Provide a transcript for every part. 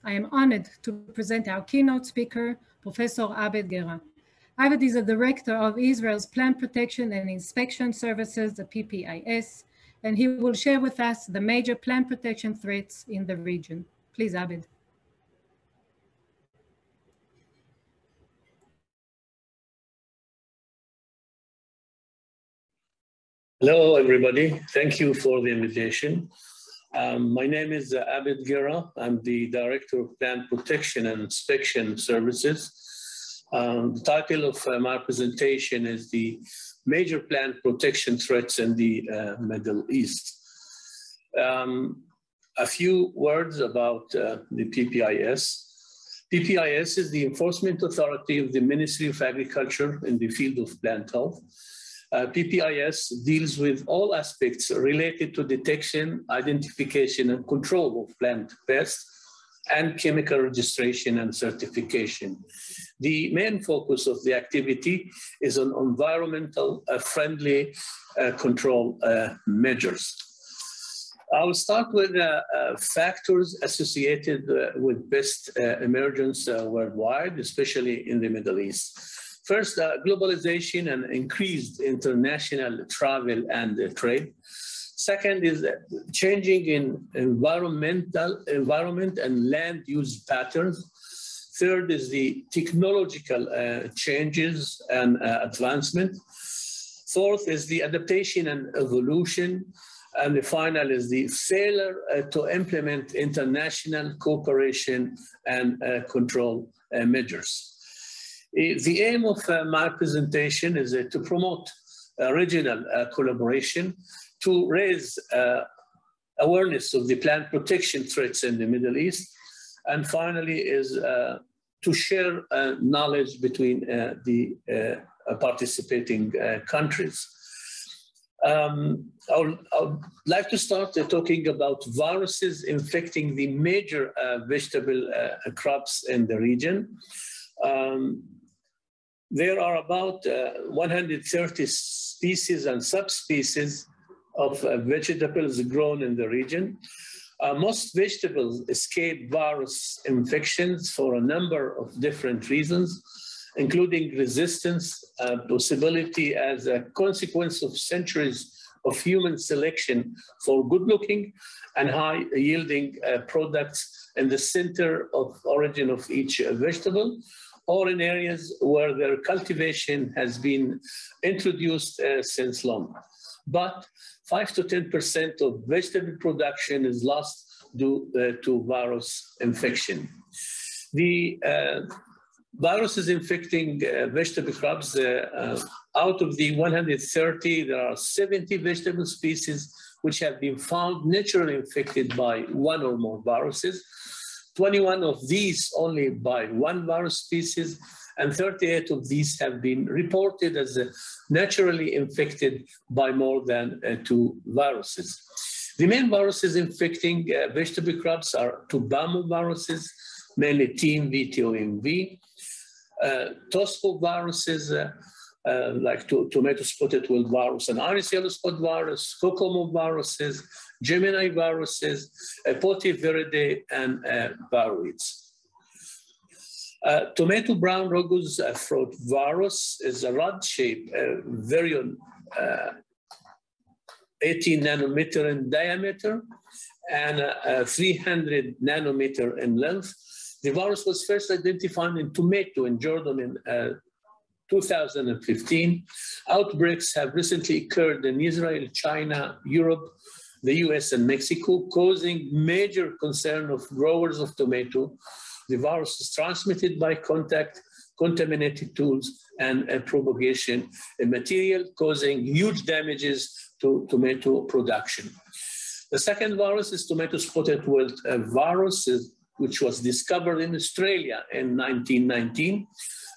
I am honored to present our keynote speaker, Professor Abed Gera. Abed is the Director of Israel's Plant Protection and Inspection Services, the PPIS, and he will share with us the major plant protection threats in the region. Please, Abed. Hello, everybody. Thank you for the invitation. My name is Abed Gera. I'm the Director of Plant Protection and Inspection Services. The title of my presentation is the Major Plant Protection Threats in the Middle East. A few words about the PPIS. PPIS is the enforcement authority of the Ministry of Agriculture in the field of plant health. PPIS deals with all aspects related to detection, identification, and control of plant pests and chemical registration and certification. The main focus of the activity is on environmental friendly control measures. I'll start with factors associated with pest emergence worldwide, especially in the Middle East. First, globalization and increased international travel and trade. Second is changing in environment and land use patterns. Third is the technological changes and advancement. Fourth is the adaptation and evolution. And the final is the failure to implement international cooperation and control measures. The aim of my presentation is to promote regional collaboration, to raise awareness of the plant protection threats in the Middle East, and finally is to share knowledge between the participating countries. I would like to start talking about viruses infecting the major vegetable crops in the region. There are about 130 species and subspecies of vegetables grown in the region. Most vegetables escape virus infections for a number of different reasons, including resistance, possibility as a consequence of centuries of human selection for good-looking and high-yielding products in the center of origin of each vegetable, or in areas where their cultivation has been introduced since long. But 5 to 10% of vegetable production is lost due to virus infection. The viruses infecting vegetable crops, out of the 130, there are 70 vegetable species which have been found naturally infected by one or more viruses, 21 of these only by one virus species, and 38 of these have been reported as naturally infected by more than 2 viruses. The main viruses infecting vegetable crops are Potivarus, mainly TMV, TOMV, Tosphoviruses, like tomato spotted wilt virus and iris yellow spot virus, Kokomo viruses, Gemini viruses, Potivarus, and Baroids. Tomato brown rugose fruit virus is a rod-shaped virion, 18 nanometer in diameter and 300 nanometer in length. The virus was first identified in tomato in Jordan in 2015. Outbreaks have recently occurred in Israel, China, Europe, the US, and Mexico, causing major concern of growers of tomato. The virus is transmitted by contact, contaminated tools, and propagation in material, causing huge damages to tomato production. The second virus is tomato spotted wilt virus, which was discovered in Australia in 1919.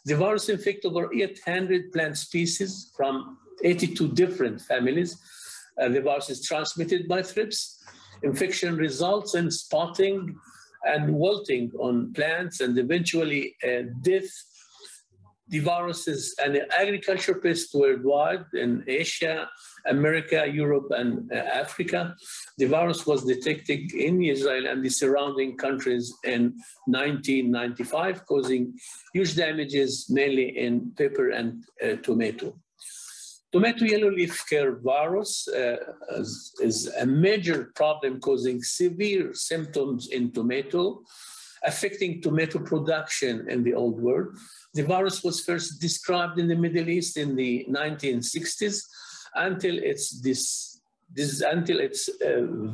The virus infected over 800 plant species from 82 different families. The virus is transmitted by thrips. Infection results in spotting and wilting on plants and eventually death. The virus is an agriculture pest worldwide in Asia America, Europe, and Africa. The virus was detected in Israel and the surrounding countries in 1995, causing huge damages, mainly in pepper and tomato. Tomato yellow leaf care virus is a major problem, causing severe symptoms in tomato, affecting tomato production in the Old World. The virus was first described in the Middle East in the 1960s until its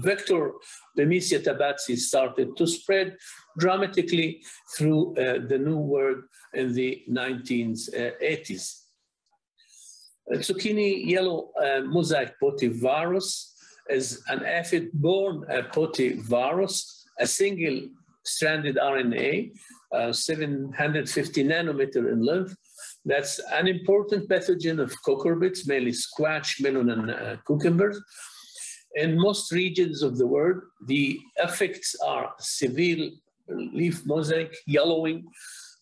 vector Bemisia tabaci started to spread dramatically through the New World in the 1980s. Zucchini yellow mosaic Potivarus is an aphid-borne Potivarus, a single-stranded RNA, 750 nanometer in length. That's an important pathogen of cucurbits, mainly squash, melon, and cucumbers. In most regions of the world, the effects are severe leaf mosaic, yellowing.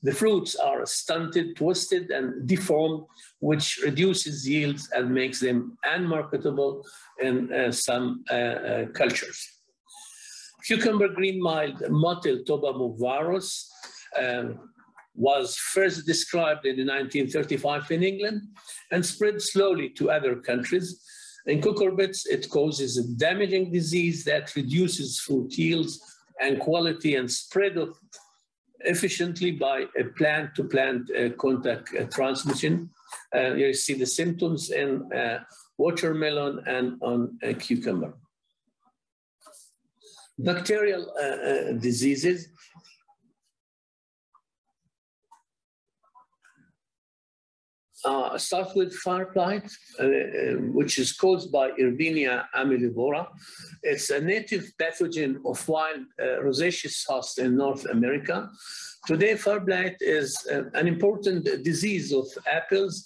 The fruits are stunted, twisted, and deformed, which reduces yields and makes them unmarketable in some cultures. Cucumber green mild mottle tobamovirus was first described in 1935 in England and spread slowly to other countries. In cucurbits, it causes a damaging disease that reduces fruit yields and quality and spread of efficiently by a plant-to-plant contact transmission. You see the symptoms in watermelon and on cucumber. Bacterial diseases. Start with fire blight, which is caused by Erwinia amylivora. It's a native pathogen of wild rosaceous host in North America. Today, fire blight is an important disease of apples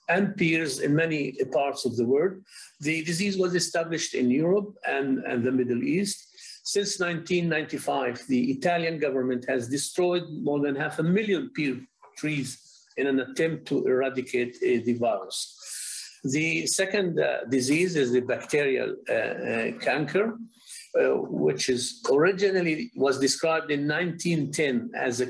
and pears in many parts of the world. The disease was established in Europe and the Middle East. Since 1995, the Italian government has destroyed more than 500,000 pear trees in an attempt to eradicate the virus. The second disease is the bacterial canker, which is originally was described in 1910 as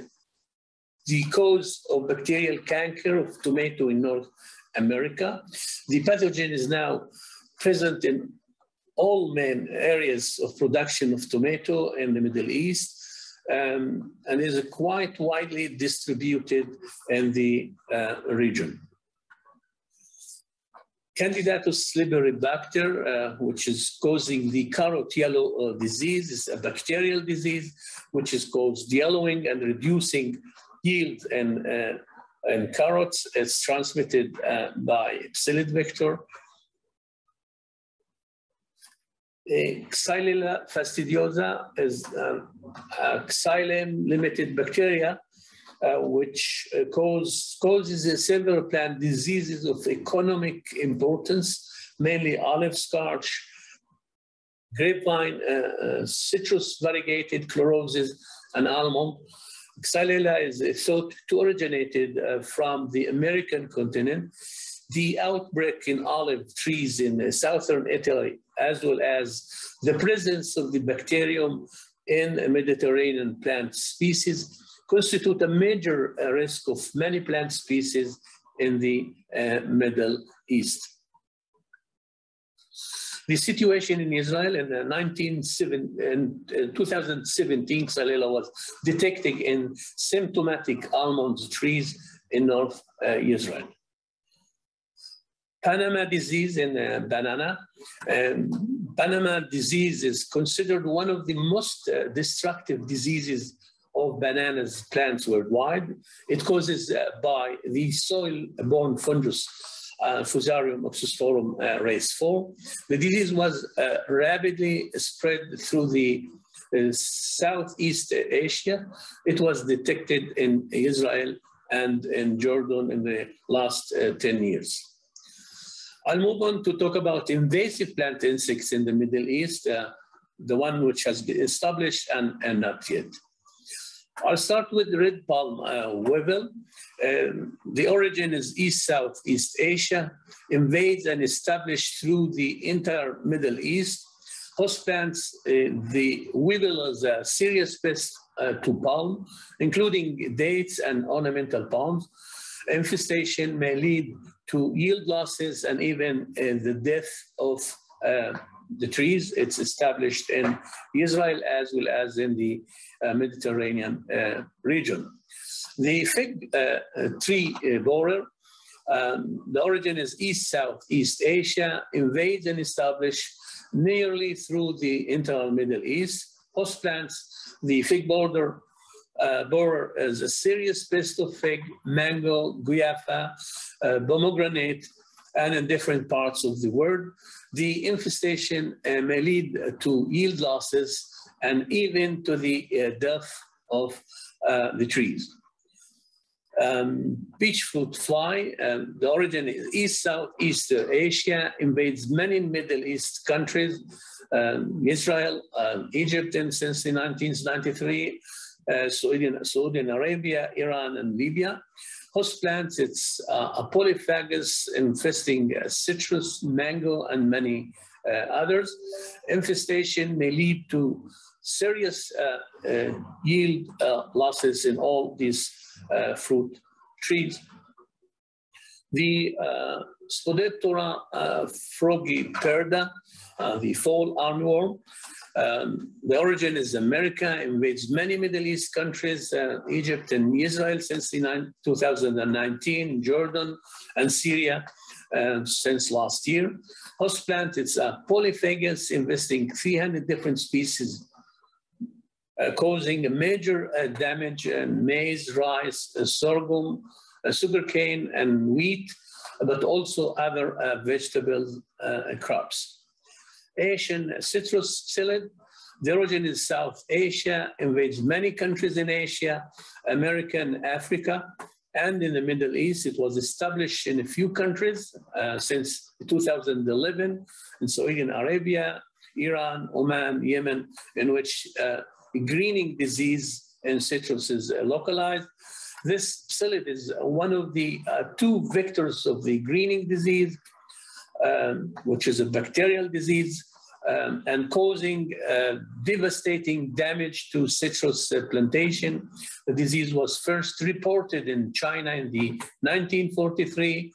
the cause of bacterial canker of tomato in North America. The pathogen is now present in all main areas of production of tomato in the Middle East, and is quite widely distributed in the region. Candidatus liberibacter, which is causing the carrot yellow disease, is a bacterial disease which is caused yellowing and reducing yield in carrots. It's transmitted by psyllid vector. Xylella fastidiosa is a xylem-limited bacteria which causes several plant diseases of economic importance, mainly olive scarch, grapevine, citrus variegated chlorosis, and almond. Xylella is thought to originated from the American continent. The outbreak in olive trees in southern Italy, as well as the presence of the bacterium in Mediterranean plant species, constitute a major risk of many plant species in the Middle East. The situation in Israel in 2017, Xylella was detected in symptomatic almond trees in North Israel. Panama disease in banana. Panama disease is considered one of the most destructive diseases of bananas plants worldwide. It causes by the soil-borne fungus, Fusarium oxysporum race 4. The disease was rapidly spread through the Southeast Asia. It was detected in Israel and in Jordan in the last 10 years. I'll move on to talk about invasive plant insects in the Middle East, the one which has been established and not yet. I'll start with red palm weevil. The origin is East-Southeast Asia, invades and established through the entire Middle East. Host plants, the weevil is a serious pest to palm, including dates and ornamental palms. Infestation may lead to yield losses and even the death of the trees. It's established in Israel as well as in the Mediterranean region. The fig tree borer, the origin is East-Southeast Asia, invades and established nearly through the entire Middle East. Host plants, the fig borer is a serious pest of fig, mango, guava, pomegranate, and in different parts of the world. The infestation may lead to yield losses and even to the death of the trees. Peach fruit fly, the origin is East-Southeast Asia, invades many Middle East countries, Israel, Egypt, and since the 1993, Saudi Arabia, Iran, and Libya. Host plants, it's a polyphagous infesting citrus, mango, and many others. Infestation may lead to serious yield losses in all these fruit trees. The Spodoptera frugiperda, the fall armyworm, the origin is America, invades many Middle East countries, Egypt and Israel since 2019, Jordan and Syria since last year. Host plant, it's a polyphagous, investing 300 different species, causing a major damage in maize, rice, sorghum, sugarcane, and wheat, but also other vegetable crops. Asian citrus psyllid, the origin is South Asia, invades many countries in Asia, America, and Africa, and in the Middle East. It was established in a few countries since 2011, in Saudi Arabia, Iran, Oman, Yemen, in which greening disease in citrus is localized. This psyllid is one of the two vectors of the greening disease, which is a bacterial disease, and causing devastating damage to citrus plantation. The disease was first reported in China in the 1943,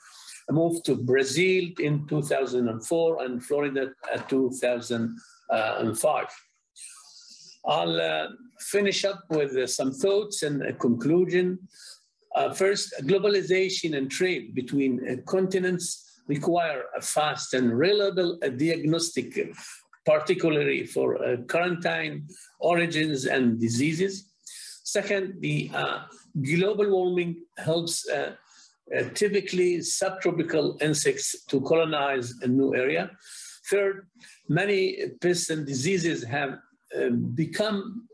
moved to Brazil in 2004, and Florida at 2005. I'll finish up with some thoughts and a conclusion. First, globalization and trade between continents require a fast and reliable diagnostic, particularly for quarantine origins and diseases. Second, the global warming helps typically subtropical insects to colonize a new area. Third, many pests and diseases have become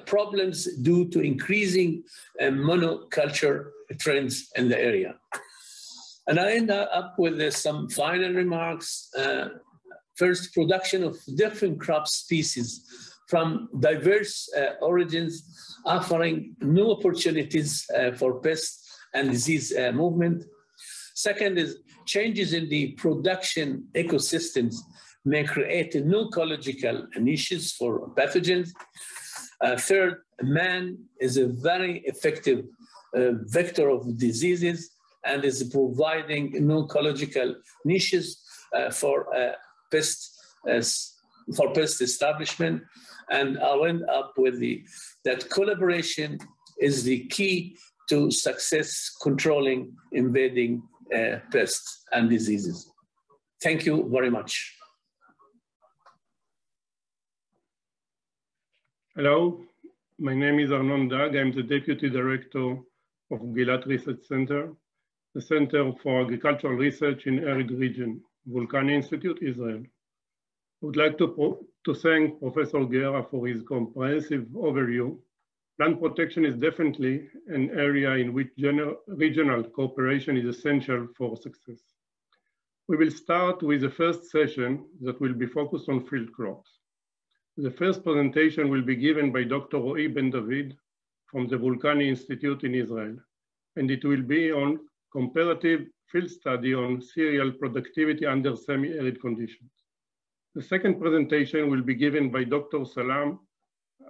problems due to increasing monoculture trends in the area. And I end up with some final remarks. First, production of different crop species from diverse origins, offering new opportunities for pest and disease movement. Second is changes in the production ecosystems may create new ecological niches for pathogens. Third, man is a very effective vector of diseases and is providing new ecological niches for pest establishment. And I'll end up with that collaboration is the key to success controlling invading pests and diseases. Thank you very much. Hello, my name is Arnon Dag. I'm the Deputy Director of Gilat Research Center, the Center for Agricultural Research in Arid Region, Vulcani Institute, Israel. I would like to thank Professor Gera for his comprehensive overview. Plant protection is definitely an area in which regional cooperation is essential for success. We will start with the first session that will be focused on field crops. The first presentation will be given by Dr. Roy Ben David, from the Vulcani Institute in Israel, and it will be on comparative field study on cereal productivity under semi-arid conditions. The second presentation will be given by Dr. Salam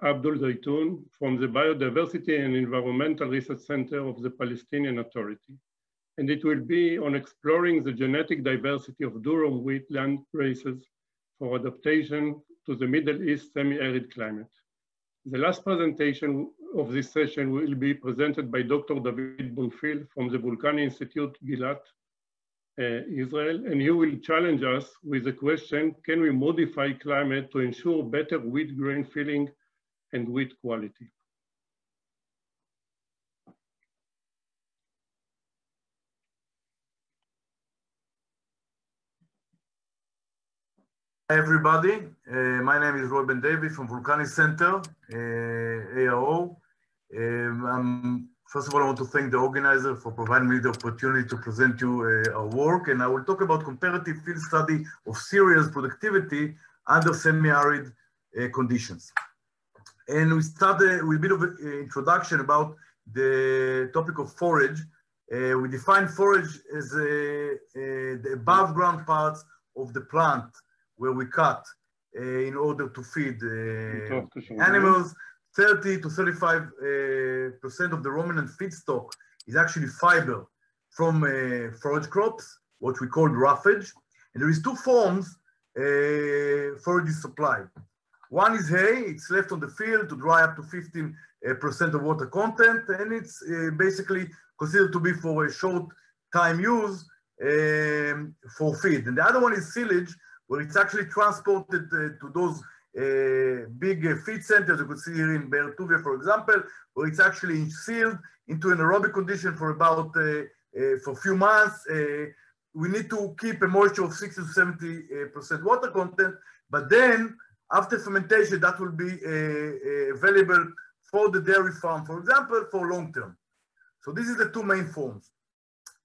Abdul Zaitoun from the Biodiversity and Environmental Research Center of the Palestinian Authority. And it will be on exploring the genetic diversity of durum wheat land races for adaptation to the Middle East semi-arid climate. The last presentation of this session will be presented by Dr. David Bonfil from the Vulcani Institute, Gilat, Israel, and he will challenge us with the question, can we modify climate to ensure better wheat grain filling and wheat quality? Hi everybody, my name is Roy Ben David from Vulcani Center, ARO. First of all, I want to thank the organizer for providing me the opportunity to present you our work, and I will talk about comparative field study of cereals productivity under semi-arid conditions. And we started with a bit of an introduction about the topic of forage. We define forage as the above ground parts of the plant where we cut in order to feed animals. 30 to 35% of the ruminant feedstock is actually fiber from forage crops, what we call roughage. And there is two forms forage is supplied. One is hay, it's left on the field to dry up to 15% of water content, and it's basically considered to be for a short time use for feed. And the other one is silage, where it's actually transported to those big feed centers. You could see here in Be'er Tuvia, for example, where it's actually sealed into an aerobic condition for about for a few months. We need to keep a moisture of 60 to 70% water content, but then after fermentation, that will be available for the dairy farm, for example, for long term. So this is the two main forms.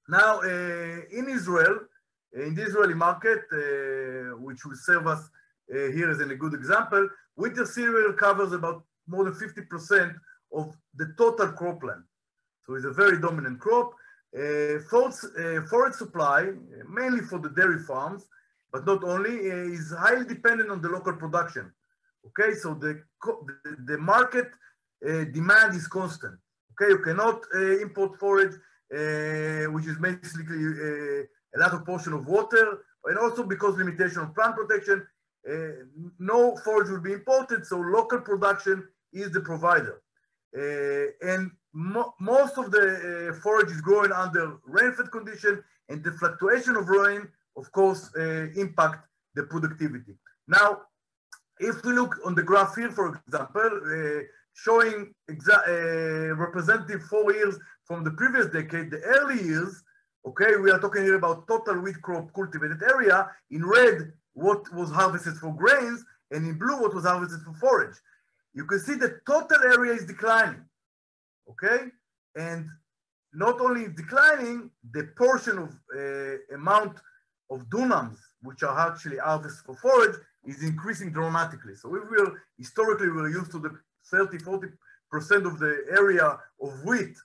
Now, in Israel, in the Israeli market, which will serve us here as a good example, winter cereal covers about more than 50% of the total cropland. So it's a very dominant crop. Forage supply, mainly for the dairy farms, but not only, is highly dependent on the local production. Okay, so the market demand is constant. Okay, you cannot import forage, which is basically a lot of portion of water, and also because limitation of plant protection, no forage will be imported, so local production is the provider. And most of the forage is growing under rain-fed condition, and the fluctuation of rain, of course, impact the productivity. Now, if we look on the graph here, for example, showing representative 4 years from the previous decade, the early years, okay, we are talking here about total wheat crop cultivated area. In red, what was harvested for grains, and in blue, what was harvested for forage. You can see the total area is declining, okay? And not only declining, the portion of amount of dunams, which are actually harvested for forage, is increasing dramatically. So if historically we're used to the 30–40% of the area of wheat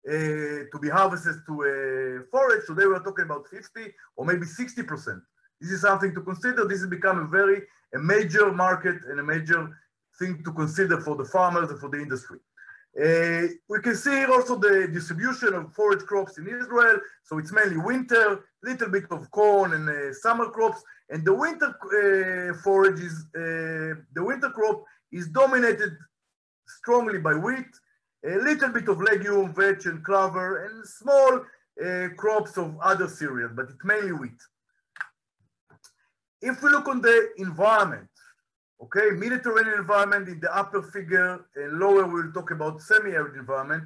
to be harvested to forage, today we're talking about 50 or maybe 60%. This is something to consider. This has become a major market and a major thing to consider for the farmers and for the industry. We can see also the distribution of forage crops in Israel. So it's mainly winter, little bit of corn and summer crops. And the winter forage is, the winter crop is dominated strongly by wheat, a little bit of legume, vetch, and clover, and small crops of other cereals, but it's mainly wheat. If we look on the environment, okay, Mediterranean environment in the upper figure, and lower we'll talk about semi-arid environment.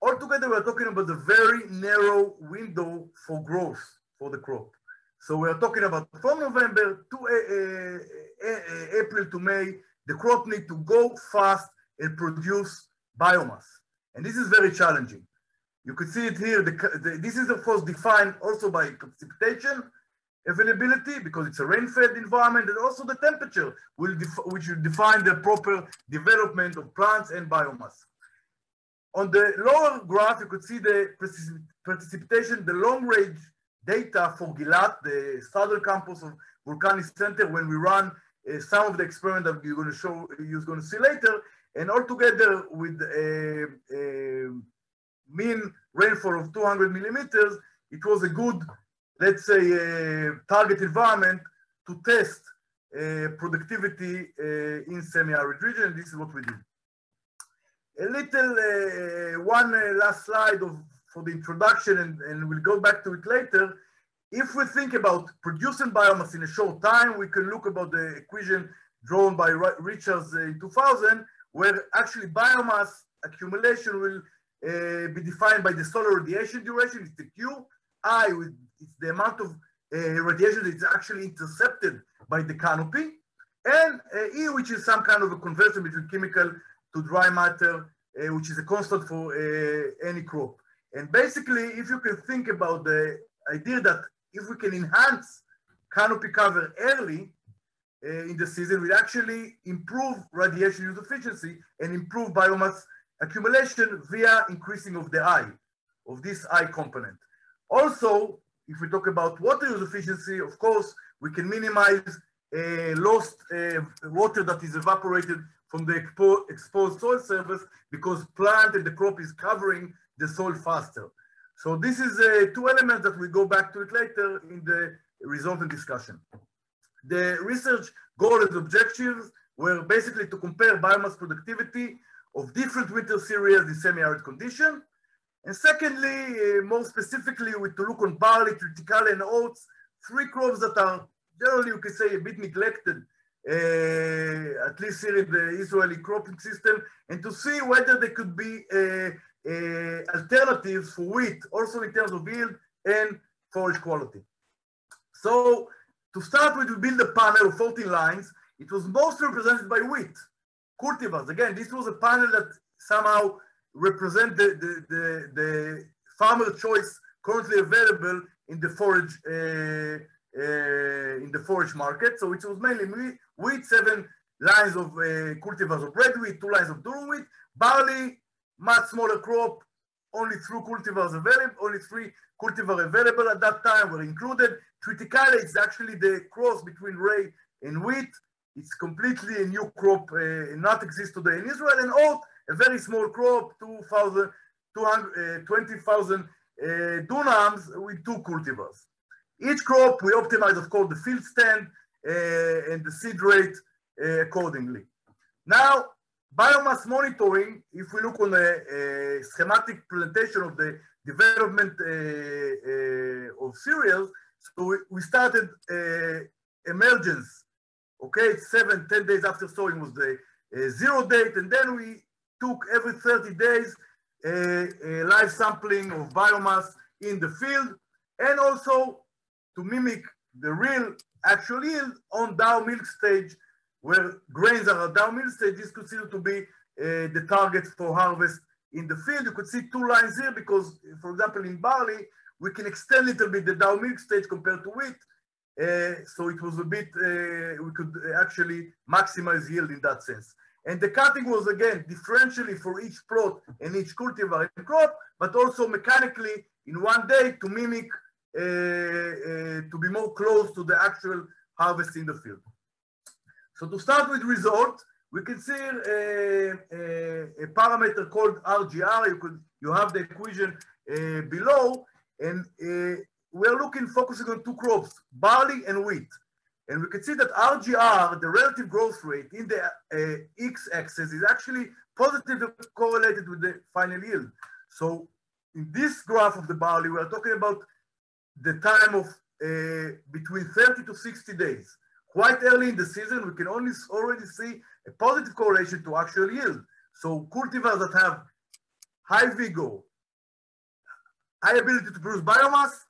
Altogether, we're talking about the very narrow window for growth for the crop. So we're talking about from November to April to May, the crop needs to go fast and produce biomass. And this is very challenging. You can see it here. This is, of course, defined also by precipitation availability, because it's a rain-fed environment, and also the temperature which will define the proper development of plants and biomass. On the lower graph, you could see the precipitation, the long-range data for Gilat, the southern campus of Volcanic Center, when we run some of the experiment that you're going to see later, and altogether with a mean rainfall of 200 millimeters, it was a good, let's say, target environment to test productivity in semi-arid region, and this is what we did. A little, one last slide for the introduction, and we'll go back to it later. If we think about producing biomass in a short time, we can look about the equation drawn by Richards in 2000, where actually biomass accumulation will be defined by the solar radiation duration. It's the Q. I, it's the amount of radiation that is actually intercepted by the canopy, and E, which is some kind of a conversion between chemical to dry matter, which is a constant for any crop. And basically, if you can think about the idea that if we can enhance canopy cover early in the season, we actually improve radiation use efficiency and improve biomass accumulation via increasing of the I, of this I component. Also, if we talk about water use efficiency, of course, we can minimize lost water that is evaporated from the exposed soil surface because plant and the crop is covering the soil faster. So this is two elements that we go back to it later in the resultant discussion. The research goal and objectives were basically to compare biomass productivity of different winter cereals in semi-arid condition. And secondly, more specifically, to look on barley, triticale, and oats, three crops that are generally, you could say, a bit neglected, at least here in the Israeli cropping system, and to see whether there could be alternatives for wheat, also in terms of yield and forage quality. So to start with, we built a panel of 14 lines. It was mostly represented by wheat, cultivars. Again, this was a panel that somehow represent the farmer choice currently available in the forage market. So it was mainly wheat, 7 lines of cultivars of red wheat, 2 lines of durum wheat, barley, much smaller crop, only 3 cultivars available, only 3 cultivars available at that time were included. Triticale is actually the cross between rye and wheat. It's completely a new crop, not exist today in Israel. And oat, a very small crop, 20,000 dunams with 2 cultivars. Each crop, we optimize, of course, the field stand and the seed rate accordingly. Now, biomass monitoring, if we look on a schematic presentation of the development of cereals, so we started emergence, okay, 7-10 days after sowing was the 0 date, and then we took every 30 days live sampling of biomass in the field, and also to mimic the real actual yield on dough milk stage, where grains are at dough milk stage. This is considered to be the target for harvest in the field. You could see 2 lines here because, for example, in barley, we can extend a little bit the dough milk stage compared to wheat. So it was a bit, we could actually maximize yield in that sense. And the cutting was, again, differentially for each plot and each cultivar and crop, but also mechanically in 1 day to mimic, to be more close to the actual harvest in the field. So to start with result, we can see a parameter called RGR. You have the equation below, and we're focusing on 2 crops, barley and wheat. And we can see that RGR, the relative growth rate in the x-axis, is actually positively correlated with the final yield. So in this graph of the barley, we're talking about the time of between 30 to 60 days. Quite early in the season, we can already see a positive correlation to actual yield. So cultivars that have high vigor, high ability to produce biomass,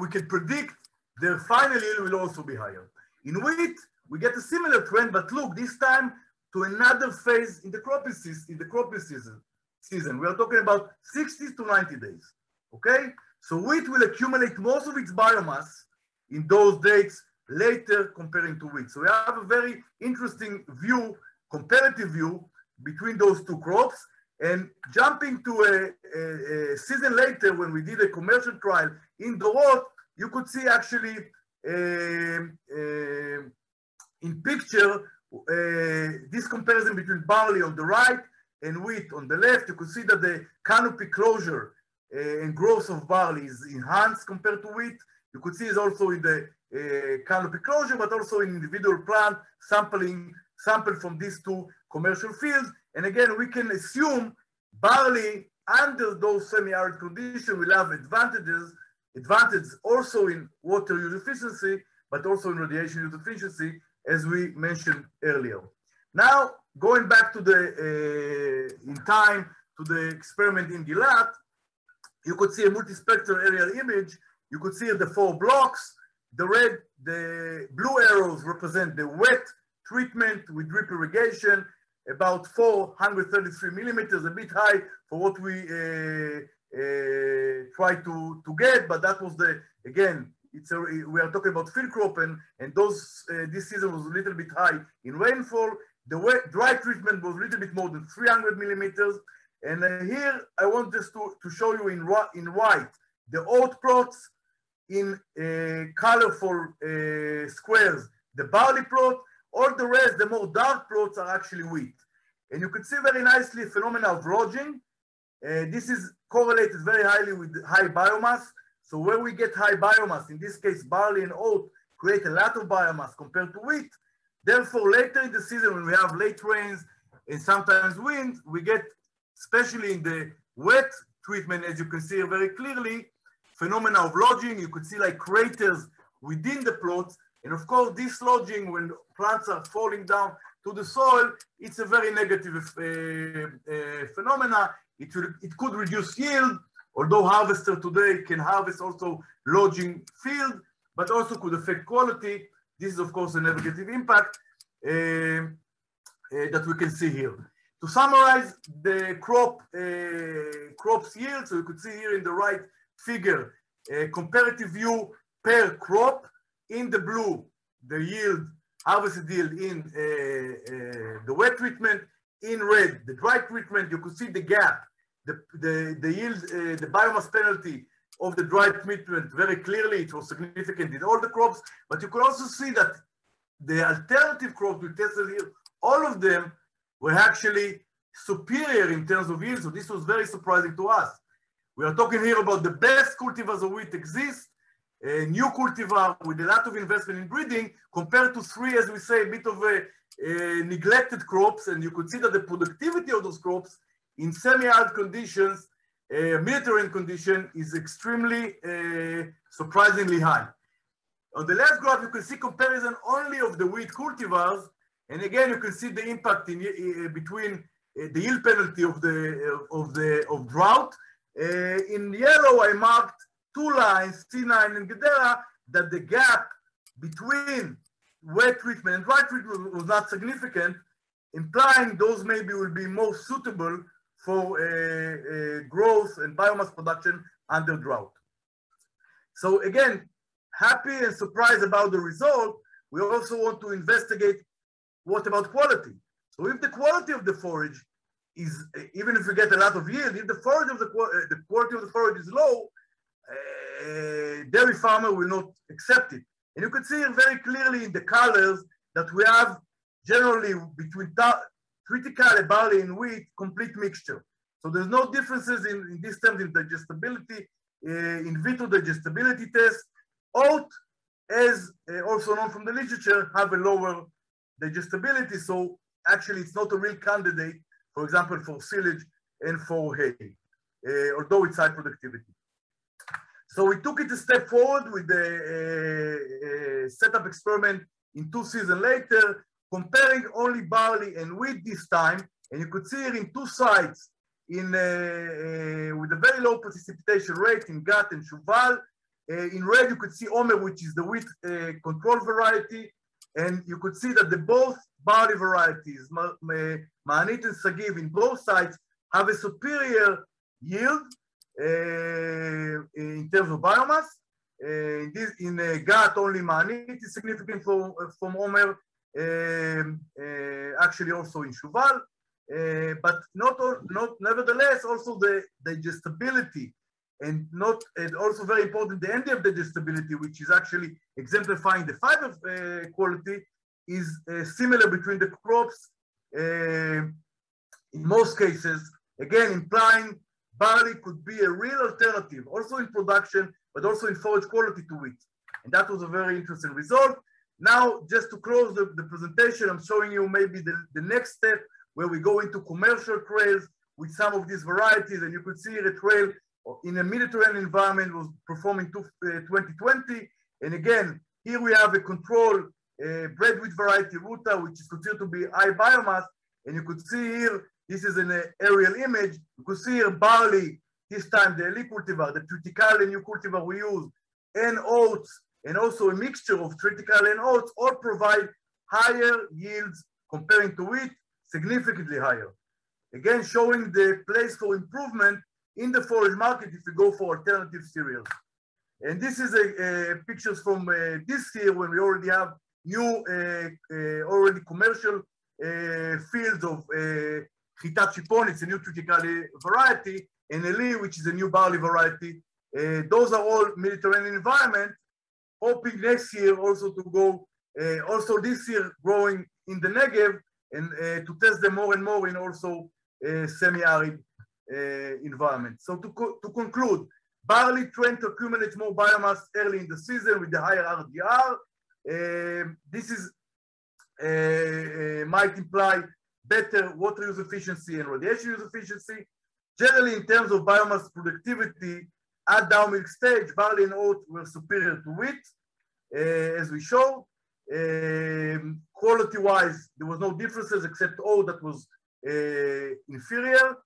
we can predict their final yield will also be higher. In wheat, we get a similar trend, but look, this time to another phase in the cropping season. We are talking about 60 to 90 days, okay? So wheat will accumulate most of its biomass in those dates later comparing to wheat. So we have a very interesting view, comparative view between those 2 crops. And jumping to a season later, when we did a commercial trial in Dorot, you could see actually in picture this comparison between barley on the right and wheat on the left. You could see that the canopy closure and growth of barley is enhanced compared to wheat. You could see it also in the canopy closure, but also in individual plant sample from these two commercial fields. And again, we can assume barley under those semi-arid conditions will have advantages also in water use efficiency, but also in radiation use efficiency, as we mentioned earlier. Now, going back to in time to the experiment in Gilat, you could see a multispectral aerial image. You could see the 4 blocks. The blue arrows represent the wet treatment with drip irrigation, about 433 millimeters, a bit high for what we try to get, but that was again, we are talking about field crop, and this season was a little bit high in rainfall. The dry treatment was a little bit more than 300 millimeters. And here I want just to show you in white the oat plots, in colorful squares the barley plot. All the rest, the more dark plots, are actually wheat. And you can see very nicely phenomena of lodging. This is correlated very highly with high biomass. So where we get high biomass, in this case barley and oat, create a lot of biomass compared to wheat. Therefore, later in the season, when we have late rains and sometimes wind, we get, especially in the wet treatment, as you can see very clearly, phenomena of lodging. You could see like craters within the plots. And of course, this lodging, when plants are falling down to the soil, it's a very negative phenomena. It could reduce yield, although harvester today can harvest also lodging field, but also could affect quality. This is, of course, a negative impact that we can see here. To summarize the crop's yield, so you could see here in the right figure, a comparative view per crop. In the blue, the yield, harvested yield in the wet treatment. In red, the dry treatment. You could see the gap, the yield, the biomass penalty of the dry treatment very clearly. It was significant in all the crops, but you could also see that the alternative crops we tested here, all of them were actually superior in terms of yield. So this was very surprising to us. We are talking here about the best cultivars of wheat exist, a new cultivar with a lot of investment in breeding, compared to 3, as we say, a bit of neglected crops. And you could see that the productivity of those crops in semi-arid conditions, Mediterranean condition, is extremely surprisingly high. On the left graph, you can see comparison only of the wheat cultivars. And again, you can see the impact between the yield penalty of drought. In yellow, I marked 2 lines, T9 and Gedera, that the gap between wet treatment and dry treatment was not significant, implying those maybe will be more suitable for growth and biomass production under drought. So again, happy and surprised about the result. We also want to investigate what about quality. So if the quality of the forage is, even if we get a lot of yield, if the quality of the forage is low, dairy farmer will not accept it. And you can see very clearly in the colors that we have generally between triticale, barley, and wheat, complete mixture. So there's no differences in these terms in digestibility, in vitro digestibility test. Oat, as also known from the literature, have a lower digestibility. So actually, it's not a real candidate, for example, for silage and for hay, although it's high productivity. So we took it a step forward with the setup experiment in 2 seasons later, comparing only barley and wheat this time. And you could see here in 2 sites with a very low precipitation rate in Gat and Shuval. In red, you could see Omer, which is the wheat control variety. And you could see that both barley varieties, Ma'anit and Sagiv, in both sites have a superior yield in terms of biomass. In Gat, only Ma'anit is significant from Omer, actually also in Shuval. but nevertheless, also the digestibility and also very important, the enzyme digestibility, which is actually exemplifying the fiber quality, is similar between the crops in most cases, again implying barley could be a real alternative, also in production, but also in forage quality to wheat. And that was a very interesting result. Now, just to close the presentation, I'm showing you maybe the next step where we go into commercial trails with some of these varieties. And you could see a trail in a Mediterranean environment was performing 2020. And again, here we have a control bred wheat variety Ruta, which is considered to be high biomass. And you could see here, this is an aerial image. You could see here barley, this time the elite cultivar, the triticale new cultivar we use, and oats, and also a mixture of triticale and oats, all provide higher yields comparing to wheat, significantly higher. Again, showing the place for improvement in the forage market if you go for alternative cereals. And this is pictures from this year when we already have new, already commercial fields of Chitat Chipon, it's a new triticale variety, and Eli, which is a new barley variety. Those are all Mediterranean environment, hoping next year also to go, also this year growing in the Negev, and to test them more and more in also semi-arid environment. So to conclude, barley trend to accumulate more biomass early in the season with the higher RDR. This is might imply better water use efficiency and radiation use efficiency. Generally, in terms of biomass productivity, at down milk stage, barley and oat were superior to wheat, as we showed. Quality-wise, there was no differences except oat that was inferior.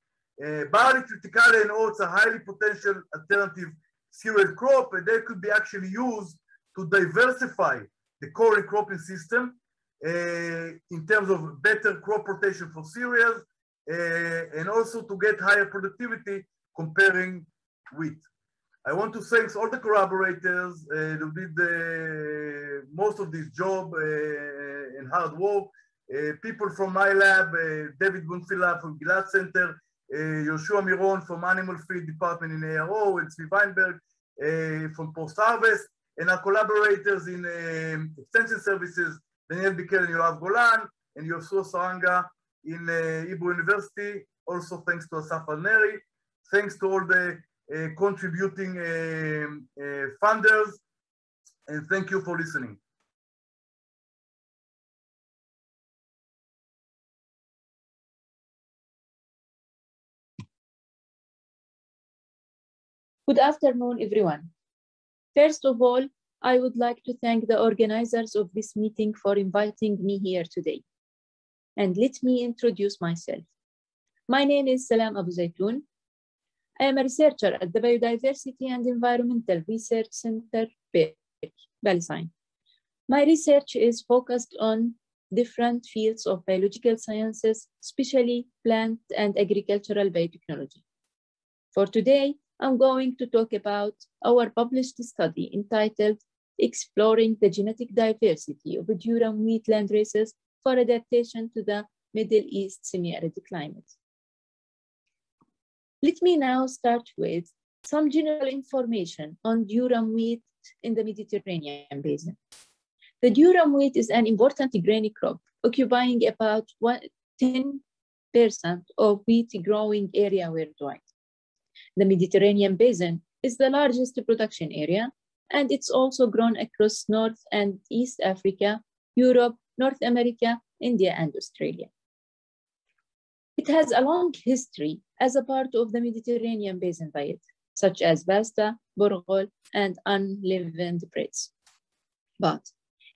Barley, triticale, and oats are highly potential alternative cereal crop, and they could be actually used to diversify the corn cropping system in terms of better crop rotation for cereals, and also to get higher productivity comparing wheat. I want to thank all the collaborators who did most of this job and hard work. People from my lab, David Bunfila from Gilat Center, Yoshua Miron from Animal Feed Department in ARO, and Zvi Weinberg from Post-Harvest, and our collaborators in Extension Services, Daniel Bikel and Yoav Golan, and Yoshua Saranga in Hebrew University. Also thanks to Asaf Alneri. Thanks to all the contributing funders, and thank you for listening. Good afternoon, everyone. First of all, I would like to thank the organizers of this meeting for inviting me here today. And let me introduce myself. My name is Salam Abu Zaytoun. I am a researcher at the Biodiversity and Environmental Research Center, Palestine. My research is focused on different fields of biological sciences, especially plant and agricultural biotechnology. For today, I'm going to talk about our published study entitled Exploring the Genetic Diversity of Durum Wheat Land Races for Adaptation to the Middle East Semi-Arid Climate. Let me now start with some general information on durum wheat in the Mediterranean basin. The durum wheat is an important grain crop, occupying about 10% of wheat growing area worldwide. The Mediterranean basin is the largest production area, and it's also grown across North and East Africa, Europe, North America, India, and Australia. It has a long history as a part of the Mediterranean basin diet, such as pasta, borgol, and unleavened breads. But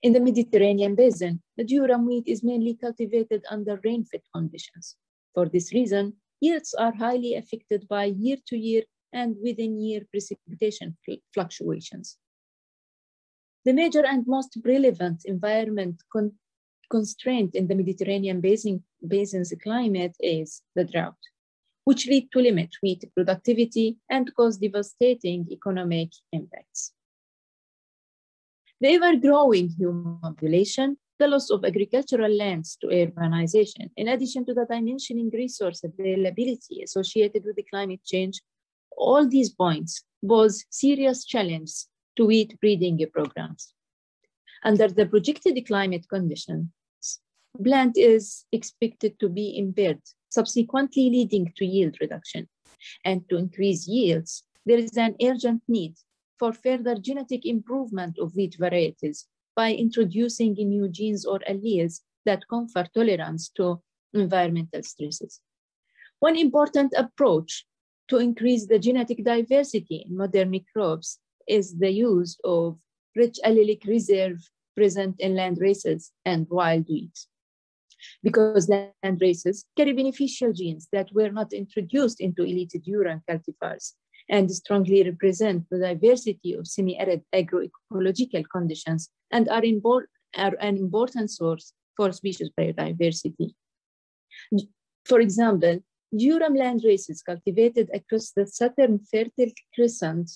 in the Mediterranean basin, the durum wheat is mainly cultivated under rain-fed conditions. For this reason, yields are highly affected by year-to-year and within-year precipitation fluctuations. The major and most relevant environment constraint in the Mediterranean basin's climate is the drought, which lead to limit wheat productivity and cause devastating economic impacts. The ever-growing human population the loss of agricultural lands to urbanization, in addition to the dimensioning resource availability associated with the climate change, all these points pose serious challenges to wheat breeding programs. Under the projected climate conditions, plant is expected to be impaired, subsequently leading to yield reduction. And to increase yields, there is an urgent need for further genetic improvement of wheat varieties by introducing new genes or alleles that confer tolerance to environmental stresses. One important approach to increase the genetic diversity in modern crops is the use of rich allelic reserve present in land races and wild wheat. Because land races carry beneficial genes that were not introduced into elite durum cultivars and strongly represent the diversity of semi-arid agroecological conditions and are an important source for species biodiversity. For example, durum land races cultivated across the southern Fertile Crescent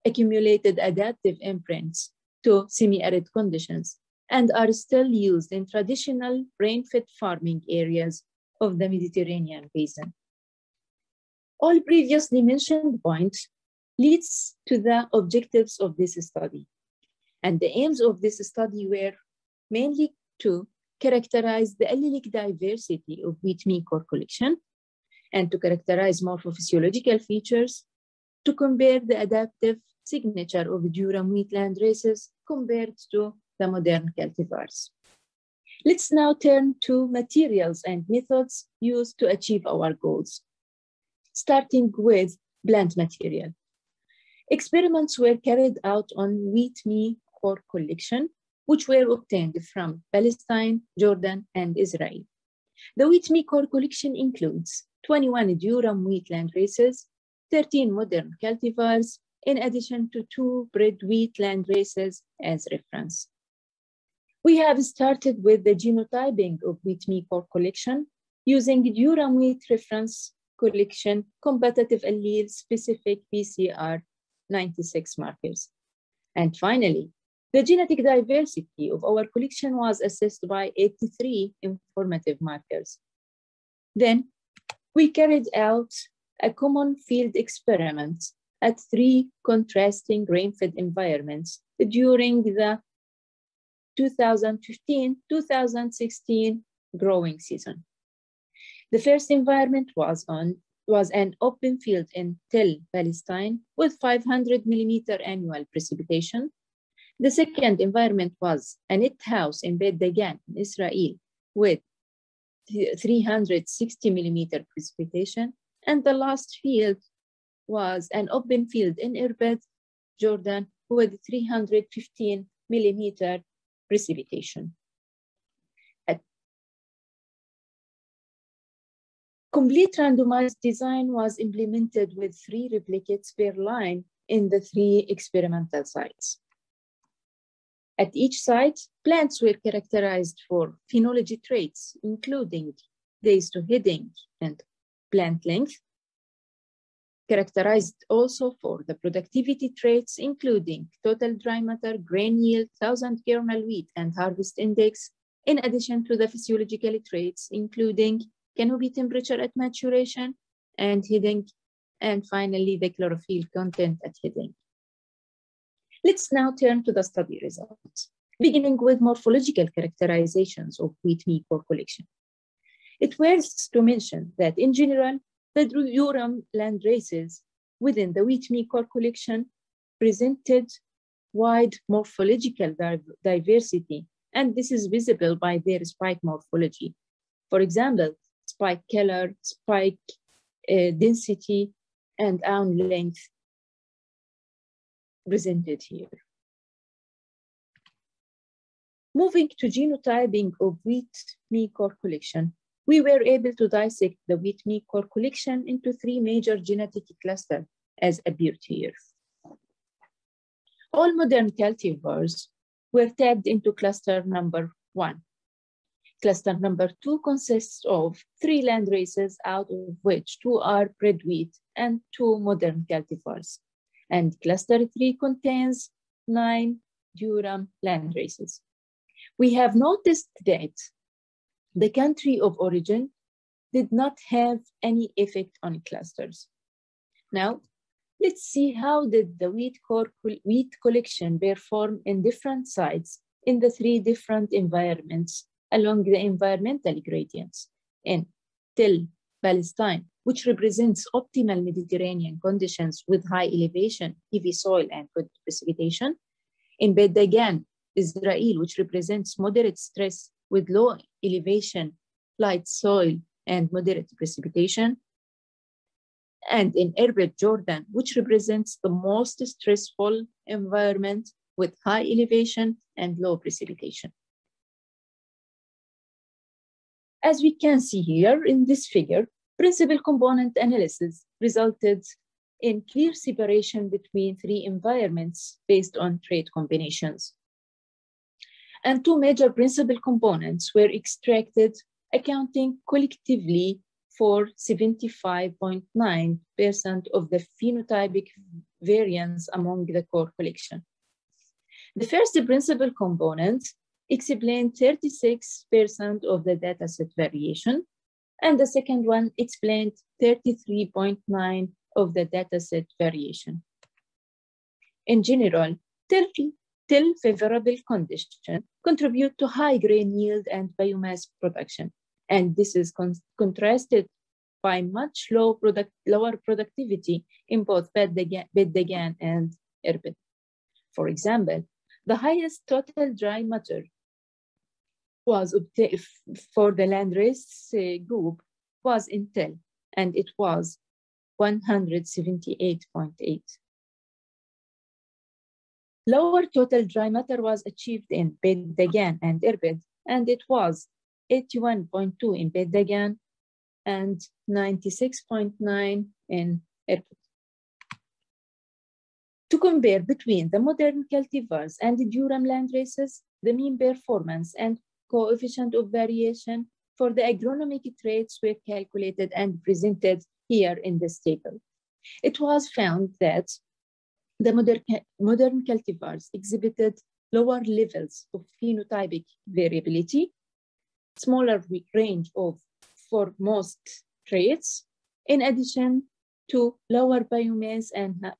accumulated adaptive imprints to semi-arid conditions and are still used in traditional rain-fed farming areas of the Mediterranean basin. All previously mentioned points leads to the objectives of this study. And the aims of this study were mainly to characterize the allelic diversity of wheat meal core collection and to characterize morphophysiological features, to compare the adaptive signature of durum wheat land races compared to the modern cultivars. Let's now turn to materials and methods used to achieve our goals. Starting with plant material. Experiments were carried out on wheat meal core collection, which were obtained from Palestine, Jordan, and Israel. The wheat meal core collection includes 21 durum wheat land races, 13 modern cultivars, in addition to 2 bred wheat land races as reference. We have started with the genotyping of wheat meal core collection using durum wheat reference collection competitive allele specific PCR 96 markers. And finally, the genetic diversity of our collection was assessed by 83 informative markers. Then we carried out a common field experiment at 3 contrasting rain-fed environments during the 2015-2016 growing season. The first environment was an open field in Tel, Palestine, with 500 millimeter annual precipitation. The second environment was a net house in Beit Dagan, in Israel, with 360 millimeter precipitation. And the last field was an open field in Irbid, Jordan, with 315 millimeter precipitation. A complete randomized design was implemented with 3 replicates per line in the 3 experimental sites. At each site, plants were characterized for phenology traits, including days to heading and plant length, characterized also for the productivity traits, including total dry matter, grain yield, 1000 kernel wheat, and harvest index, in addition to the physiological traits, including canopy temperature at maturation and heading, and finally the chlorophyll content at heading. Let's now turn to the study results, beginning with morphological characterizations of wheat meal core collection. It worth to mention that in general, the durum land races within the wheat meal core collection presented wide morphological diversity, and this is visible by their spike morphology. For example, spike color, spike density, and arm length presented here. Moving to genotyping of wheat meal core collection, we were able to dissect the wheat meal core collection into 3 major genetic clusters, as appeared here. All modern cultivars were tagged into cluster number 1. Cluster number 2 consists of 3 land races, out of which 2 are bred wheat and 2 modern cultivars. And cluster 3 contains 9 durum land races. We have noticed that the country of origin did not have any effect on clusters. Now, let's see how did the wheat collection perform in different sites in the 3 different environments along the environmental gradients in Tel Palestine, which represents optimal Mediterranean conditions with high elevation, heavy soil, and good precipitation. In Bet Dagan, Israel, which represents moderate stress with low elevation, light soil, and moderate precipitation. And in Irbid, Jordan, which represents the most stressful environment with high elevation and low precipitation. As we can see here in this figure, principal component analysis resulted in clear separation between 3 environments based on trait combinations. And 2 major principal components were extracted, accounting collectively for 75.9% of the phenotypic variance among the core collection. The first principal component explained 36% of the dataset variation, and the second one explained 33.9% of the dataset variation. In general, till favorable conditions contribute to high grain yield and biomass production, and this is contrasted by much lower productivity in both Bet Dagan and Irbid. For example, the highest total dry matter was obtained for the landrace group was in Tel, and it was 178.8. Lower total dry matter was achieved in Bet Dagan and Irbid, and it was 81.2 in Bet Dagan and 96.9 in Irbid. To compare between the modern cultivars and the Durham landraces, the mean performance and coefficient of variation for the agronomic traits were calculated and presented here in this table. It was found that the modern cultivars exhibited lower levels of phenotypic variability, smaller range for most traits, in addition to lower biomass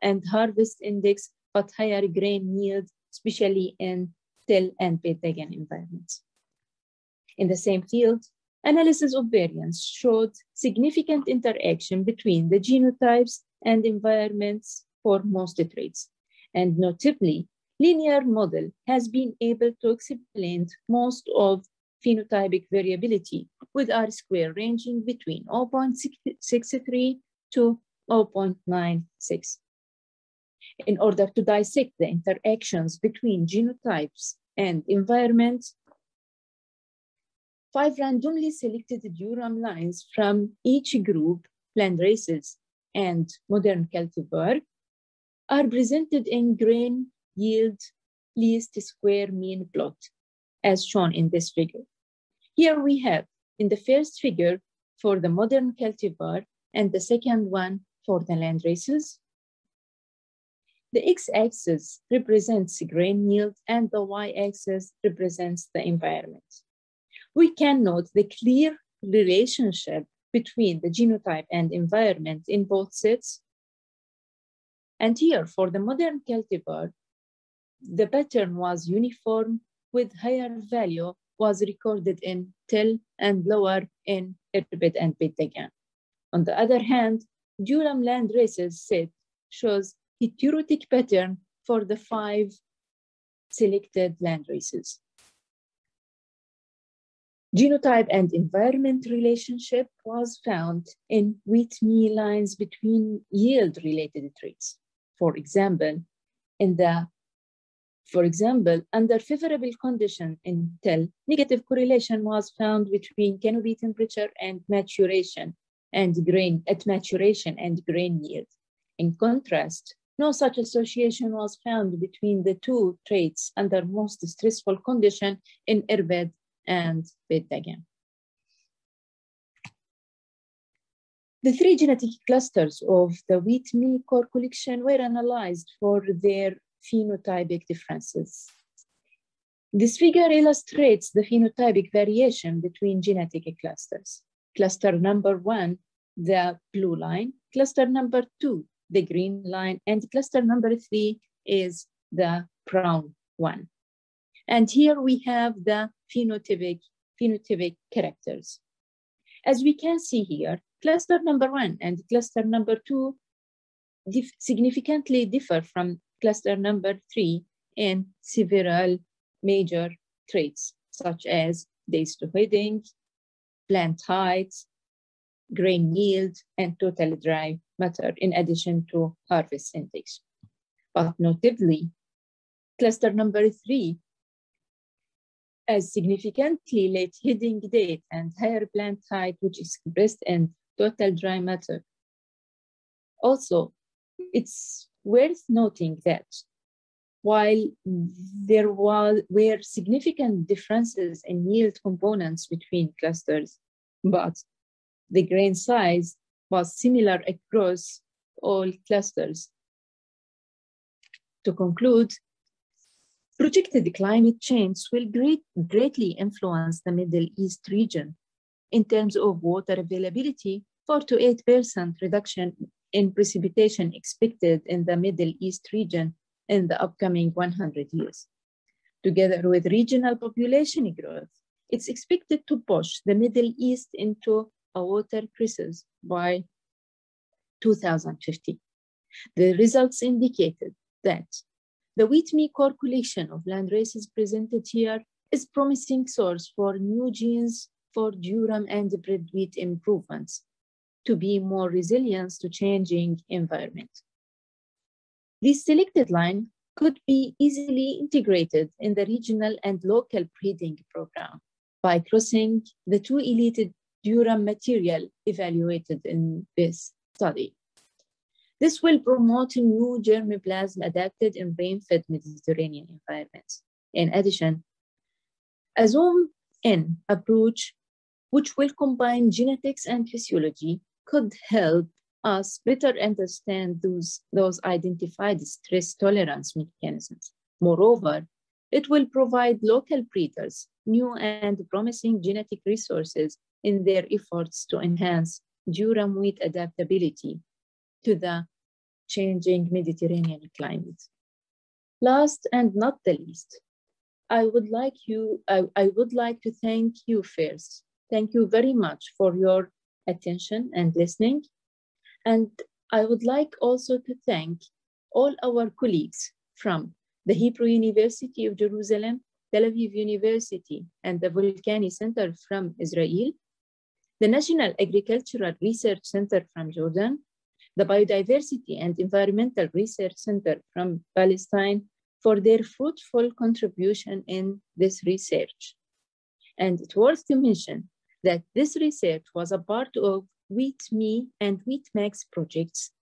and harvest index, but higher grain yield, especially in Tel and Bet Dagan environments. In the same field, analysis of variance showed significant interaction between the genotypes and environments for most traits. And notably, linear model has been able to explain most of phenotypic variability with R-square ranging between 0.63 to 0.96. In order to dissect the interactions between genotypes and environments, 5 randomly selected Durham lines from each group, landraces and modern cultivar, are presented in grain yield least square mean plot, as shown in this figure. Here we have in the first figure for the modern cultivar and the second one for the landraces. The x-axis represents grain yield and the y-axis represents the environment. We can note the clear relationship between the genotype and environment in both sets. And here for the modern cultivar, the pattern was uniform with higher value was recorded in Tel and lower in Irbid and Bet Dagan. On the other hand, Durham landraces set shows heterotic pattern for the 5 selected landraces. Genotype and environment relationship was found in wheat meal lines between yield-related traits. For example, under favorable condition in Tel, negative correlation was found between canopy temperature and maturation and grain yield. In contrast, no such association was found between the 2 traits under most stressful condition in Irbid and Bet Dagan. The 3 genetic clusters of the wheat meal core collection were analyzed for their phenotypic differences. This figure illustrates the phenotypic variation between genetic clusters. Cluster number 1, the blue line, cluster number 2, the green line, and cluster number 3 is the brown one. And here we have the phenotypic characters. As we can see here, cluster number 1 and cluster number 2 significantly differ from cluster number 3 in several major traits, such as days to heading, plant height, grain yield, and total dry matter, in addition to harvest index. But notably, cluster number 3 has significantly late heading date and higher plant height, which is expressed in total dry matter. Also, it's worth noting that while there were significant differences in yield components between clusters, but the grain size was similar across all clusters. To conclude, projected climate change will greatly influence the Middle East region in terms of water availability. 4 to 8% reduction in precipitation expected in the Middle East region in the upcoming 100 years. Together with regional population growth, it's expected to push the Middle East into a water crisis by 2050. The results indicated that the wheat-meal correlation of land races presented here is promising source for new genes for durum and bread wheat improvements to be more resilient to changing environment. This selected line could be easily integrated in the regional and local breeding program by crossing the two elite durum material evaluated in this study. This will promote new germplasm adapted in rain-fed Mediterranean environments. In addition, a zoom-in approach, which will combine genetics and physiology, could help us better understand those identified stress tolerance mechanisms. Moreover, it will provide local breeders new and promising genetic resources in their efforts to enhance durum wheat adaptability to the changing Mediterranean climate. Last and not the least, I would like to thank you first. Thank you very much for your attention and listening. And I would like also to thank all our colleagues from the Hebrew University of Jerusalem, Tel Aviv University, and the Volcani Center from Israel, the National Agricultural Research Center from Jordan, the Biodiversity and Environmental Research Center from Palestine, for their fruitful contribution in this research. And it's worth to mention that this research was a part of WheatMe and WheatMax projects,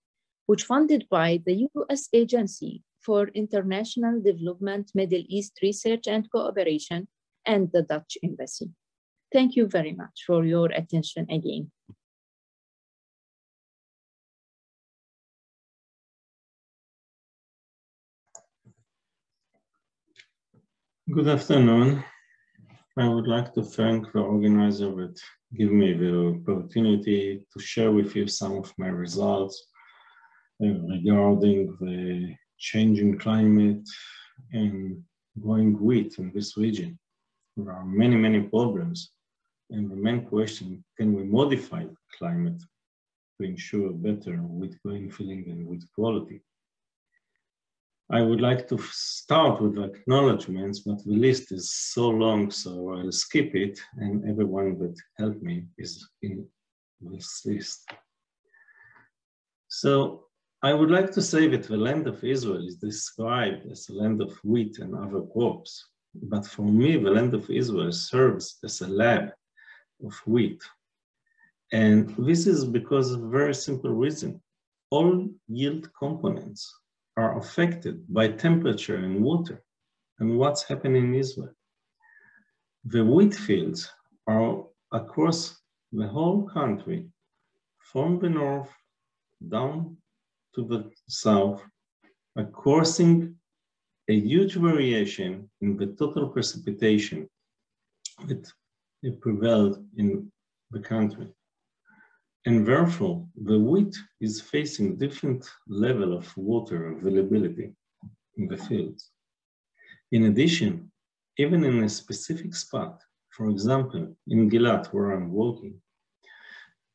which funded by the US Agency for International Development, Middle East Research and Cooperation, and the Dutch Embassy. Thank you very much for your attention again. Good afternoon. I would like to thank the organizer that gave me the opportunity to share with you some of my results regarding the changing climate and growing wheat in this region. There are many, many problems. And the main question, can we modify the climate to ensure better wheat grain filling and wheat quality? I would like to start with acknowledgements, but the list is so long, so I'll skip it, and everyone that helped me is in this list. So I would like to say that the land of Israel is described as a land of wheat and other crops, but for me, the land of Israel serves as a lab of wheat. And this is because of a very simple reason. All yield components are affected by temperature and water. And what's happening in Israel? The wheat fields are across the whole country, from the north down to the south, are crossing a huge variation in the total precipitation that prevailed in the country. And therefore, the wheat is facing different level of water availability in the fields. In addition, even in a specific spot, for example, in Gilat, where I'm working,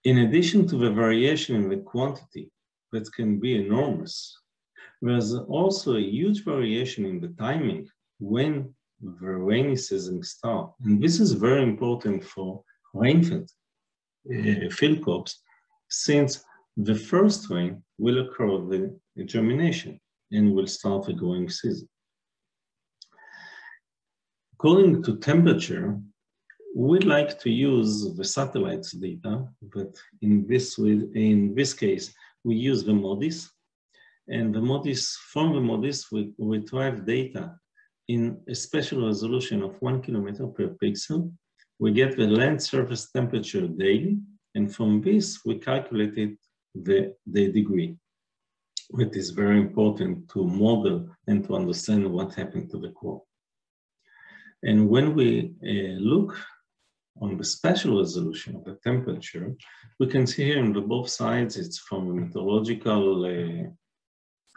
in addition to the variation in the quantity that can be enormous, there's also a huge variation in the timing when the rainy season starts. And this is very important for rain-fed field crops, since the first rain will occur with germination and will start the growing season. According to temperature, we like to use the satellites data, but in this case, we use the MODIS. And the MODIS, from the MODIS, we retrieve data in a spatial resolution of 1 kilometer per pixel. We get the land surface temperature daily, and from this, we calculated the degree. It is very important to model and to understand what happened to the crop. And when we look on the spatial resolution of the temperature, we can see here on the both sides, it's from the meteorological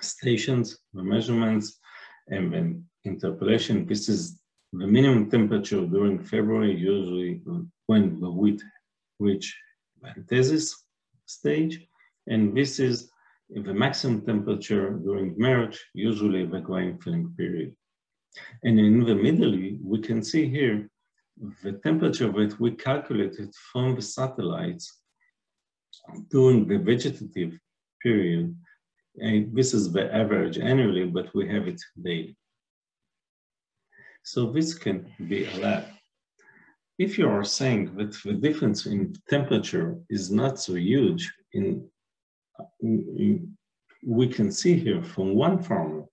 stations, the measurements, and then interpolation. This is the minimum temperature during February, usually when the wheat reach anthesis stage. And this is the maximum temperature during March, usually the grain filling period. And in the middle, we can see here the temperature that we calculated from the satellites during the vegetative period. And this is the average annually, but we have it daily. So this can be a lab. If you are saying that the difference in temperature is not so huge, we can see here from one farmer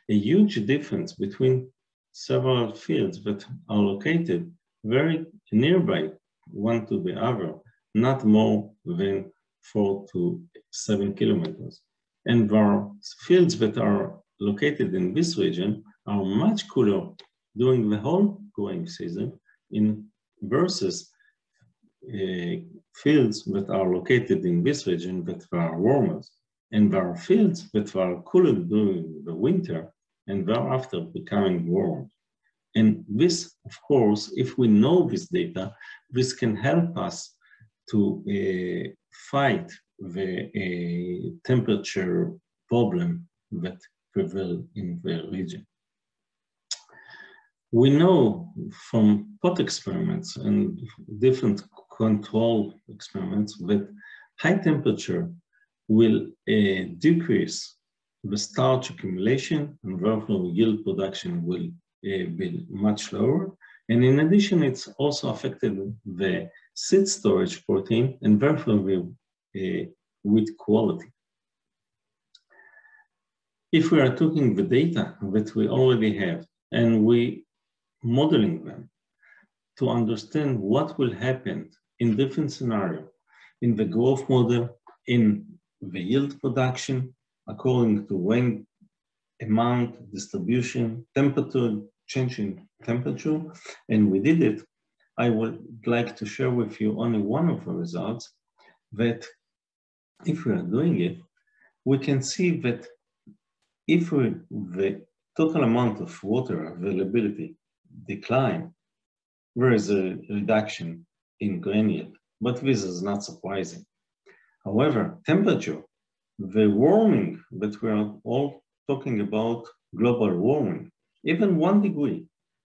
a huge difference between several fields that are located very nearby one to the other, not more than 4 to 7 kilometers. And there are fields that are located in this region are much cooler during the whole growing season versus fields that are located in this region that are warmer. And there are fields that are cooler during the winter and thereafter becoming warm. And this, of course, if we know this data, this can help us to fight the temperature problem that prevails in the region. We know from pot experiments and different control experiments that high temperature will decrease the starch accumulation, and therefore yield production will be much lower. And in addition, it's also affected the seed storage protein and therefore the wheat quality. If we are taking the data that we already have and we modeling them to understand what will happen in different scenarios, in the growth model, in the yield production, according to rain amount, distribution, temperature, change in temperature, and we did it, I would like to share with you only one of the results that if we are doing it, we can see that if the total amount of water availability decline, there is a reduction in grain yield, but this is not surprising. However, temperature, the warming that we are all talking about, global warming, even 1 degree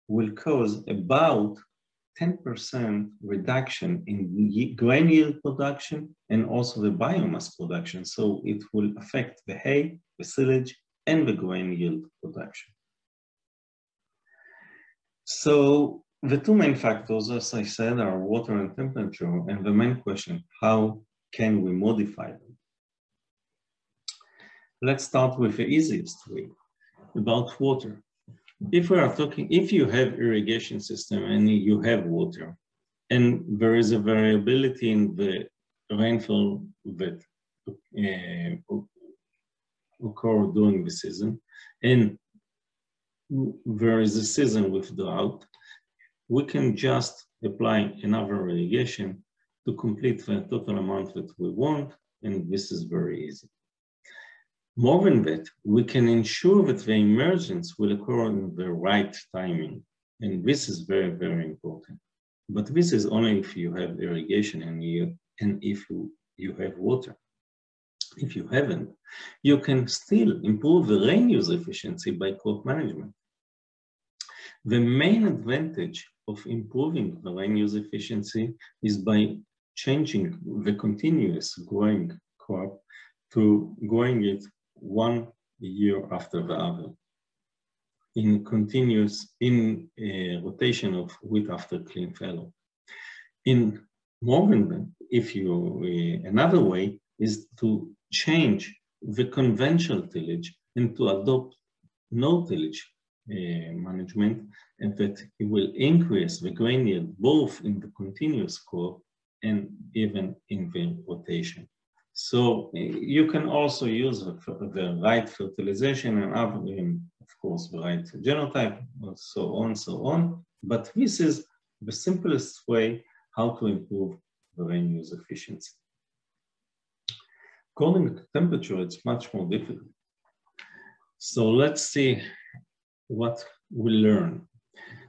will cause about 10% reduction in grain yield production and also the biomass production. So it will affect the hay, the silage, and the grain yield production. So the two main factors, as I said, are water and temperature, and the main question, how can we modify them? Let's start with the easiest way, about water. If we are talking, if you have irrigation system and you have water, and there is a variability in the rainfall that occur during the season, and there is a season with drought, we can just apply another irrigation to complete the total amount that we want, and this is very easy. More than that, we can ensure that the emergence will occur in the right timing, and this is very, very important. But this is only if you have irrigation and if you have water. If you haven't, you can still improve the rain use efficiency by crop management. The main advantage of improving the rain use efficiency is by changing the continuous growing crop to growing it 1 year after the other, in rotation of wheat after clean fallow. In more than that, if you, another way is to change the conventional tillage and to adopt no-tillage management, and that it will increase the grain yield both in the continuous crop and even in the rotation. So you can also use the right fertilization and other, of course, the right genotype, so on. But this is the simplest way how to improve the rain use efficiency. According to temperature, it's much more difficult. So let's see what we learn.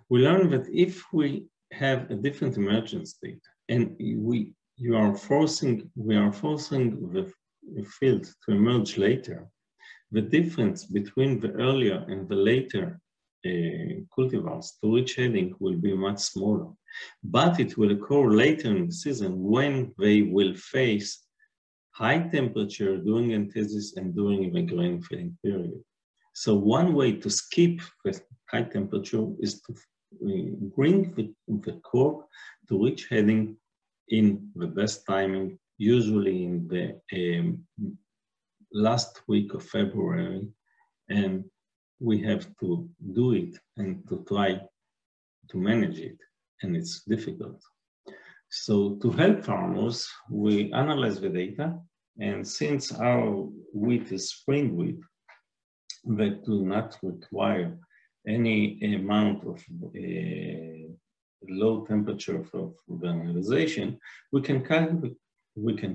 We learn that if we have a different emergence date and we are forcing the field to emerge later, the difference between the earlier and the later cultivars to reach heading will be much smaller, but it will occur later in the season when they will face high temperature during anthesis and during the grain filling period. So one way to skip the high temperature is to bring the crop to reach heading in the best timing, usually in the last week of February, and we have to do it and to try to manage it, and it's difficult. So to help farmers, we analyze the data, and since our wheat is spring wheat that do not require any amount of low temperature for vernalization, we can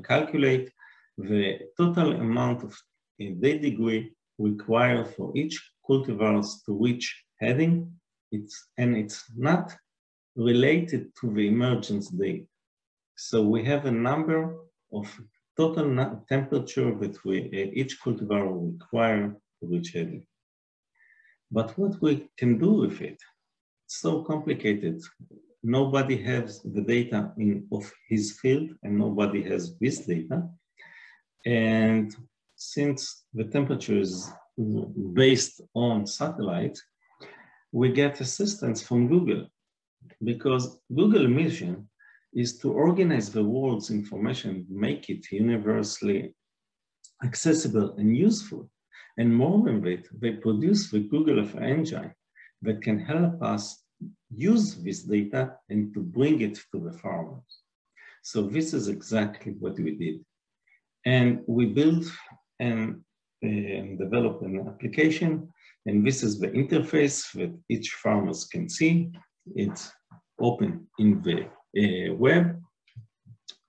calculate the total amount of day degree required for each cultivars to reach heading. It's not related to the emergence date. So we have a number of total temperature that each cultivar will require to reach heading. But what we can do with it, it's so complicated. Nobody has the data of his field and nobody has this data. And since the temperature is based on satellite, we get assistance from Google, because Google mission is to organize the world's information, make it universally accessible and useful. And more than that, they produce the Google engine that can help us use this data and to bring it to the farmers. So this is exactly what we did. And we built and developed an application, and this is the interface that each farmers can see. It's open in the web.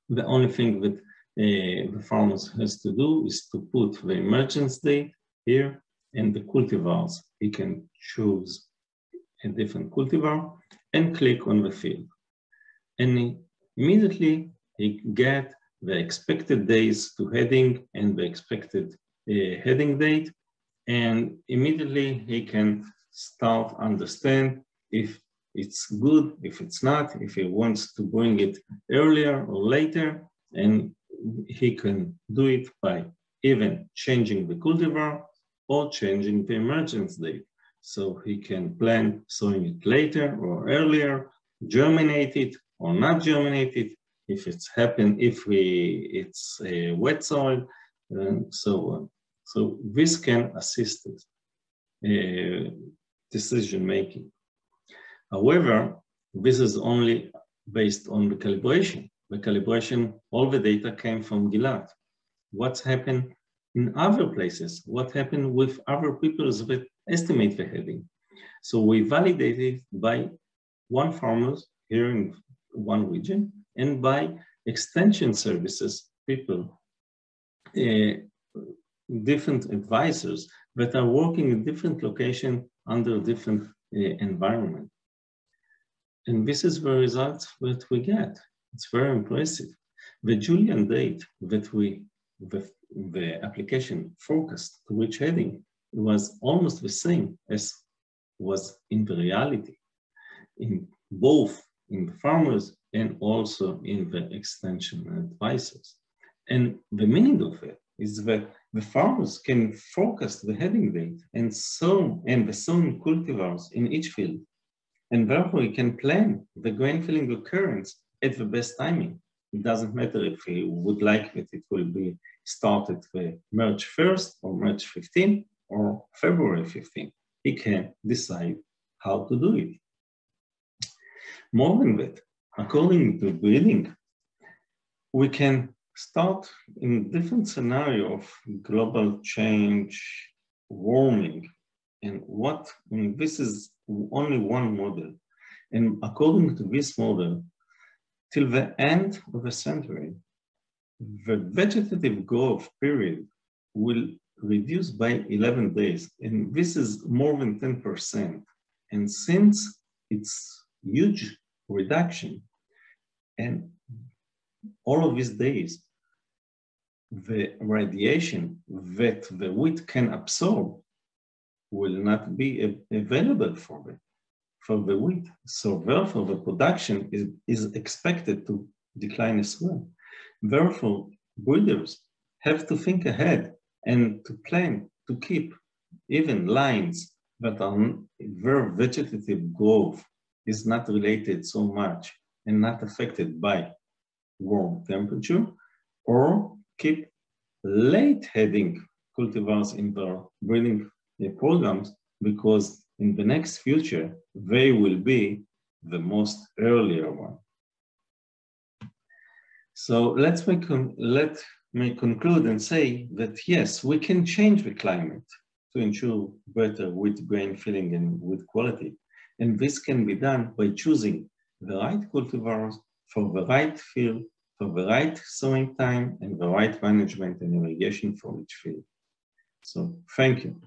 The only thing that the farmers has to do is to put the emergence date here and the cultivars. He can choose a different cultivar and click on the field. And immediately he get the expected days to heading and the expected heading date. And immediately he can start understand if it's good, if it's not, if he wants to bring it earlier or later. And he can do it by even changing the cultivar or changing the emergence date. So he can plan sowing it later or earlier, germinate it or not germinate it, if it's it's a wet soil, and so on. So this can assist decision making. However, this is only based on the calibration. The calibration, all the data came from Gilad. What's happened in other places? What happened with other people that estimate the heading? So we validate it by one farmers here in one region and by extension services people, different advisors that are working in different locations under different environment. And this is the result that we get. It's very impressive. The Julian date that the application focused to which heading was almost the same as was in the reality, in both in the farmers and also in the extension advisors. And the meaning of it is that the farmers can focus the heading date and the sowing cultivars in each field. And therefore, we can plan the grain filling occurrence at the best timing. It doesn't matter if we would like that it will be started March 1st or March 15th or February 15th. He can decide how to do it. More than that, according to breeding, we can start in different scenario of global change, warming, and this is only one model. And according to this model, till the end of the century, the vegetative growth period will reduce by 11 days. And this is more than 10%. And since it's huge reduction, and all of these days, the radiation that the wheat can absorb will not be available for the wheat. So therefore, the production is expected to decline as well. Therefore, breeders have to think ahead and to plan to keep even lines that are where vegetative growth is not related so much and not affected by warm temperature, or keep late heading cultivars in their breeding programs, because in the next future, they will be the most earlier one. So let me conclude and say that yes, we can change the climate to ensure better wheat grain filling and wheat quality. And this can be done by choosing the right cultivars for the right field, for the right sowing time, and the right management and irrigation for each field. So thank you.